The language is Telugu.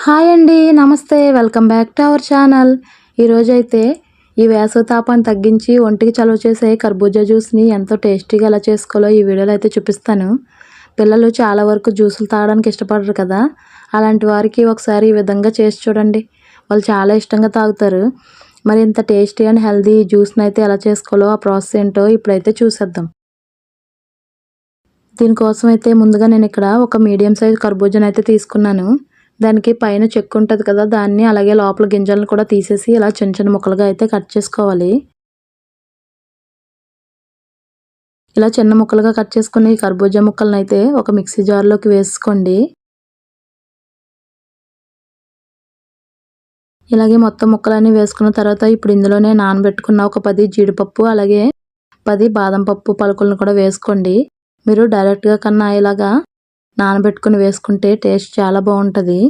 హాయ్ అండి. నమస్తే. Welcome back to our channel. ఈరోజైతే ఈ వేసవి తాపాన్ని తగ్గించి ఒంటికి చలువ చేసే కర్బూజా జ్యూస్‌ని ఎంతో టేస్టీగా ఎలా చేసుకోవాలో ఈ వీడియోలో అయితే చూపిస్తాను. పిల్లలు చాలా వరకు జ్యూసులు తాగడానికి ఇష్టపడరు కదా! అలాంటి వారికి ఒకసారి ఈ విధంగా చేసి చూడండి. వాళ్ళు చాలా ఇష్టంగా తాగుతారు. మరి ఇంత టేస్టీ అండ్ హెల్తీ జ్యూస్‌ని అయితే ఎలా చేసుకోవాలో ఆ ప్రాసెస్ ఏంటో ఇప్పుడైతే చూసేద్దాం. దీనికోసం అయితే ముందుగా నేను ఇక్కడ ఒక మీడియం సైజ్ కర్బూజాని అయితే తీసుకున్నాను. దానికి పైన చెక్కు ఉంటది కదా! దాన్ని అలాగే లోపల గింజలను కూడా తీసేసి ఇలా చిన్న చిన్న ముక్కలుగా అయితే కట్ చేసుకోవాలి. ఇలా చిన్న ముక్కలుగా కట్ చేసుకుని ఈ కర్బూజా ముక్కలనైతే ఒక మిక్సీ జార్‌లోకి వేసుకోండి. ఇలాగే మొత్తం ముక్కలన్నీ వేసుకున్న తర్వాత ఇప్పుడు ఇందులోనే నానబెట్టుకున్న ఒక 10 జీడిపప్పు అలాగే 10 బాదం పప్పు పలుకులను కూడా వేసుకోండి. మీరు డైరెక్ట్‌గా కన్నా ఇలాగా నానబెట్టుకొని వేసుకుంటే టేస్ట్ చాలా బావుంటది.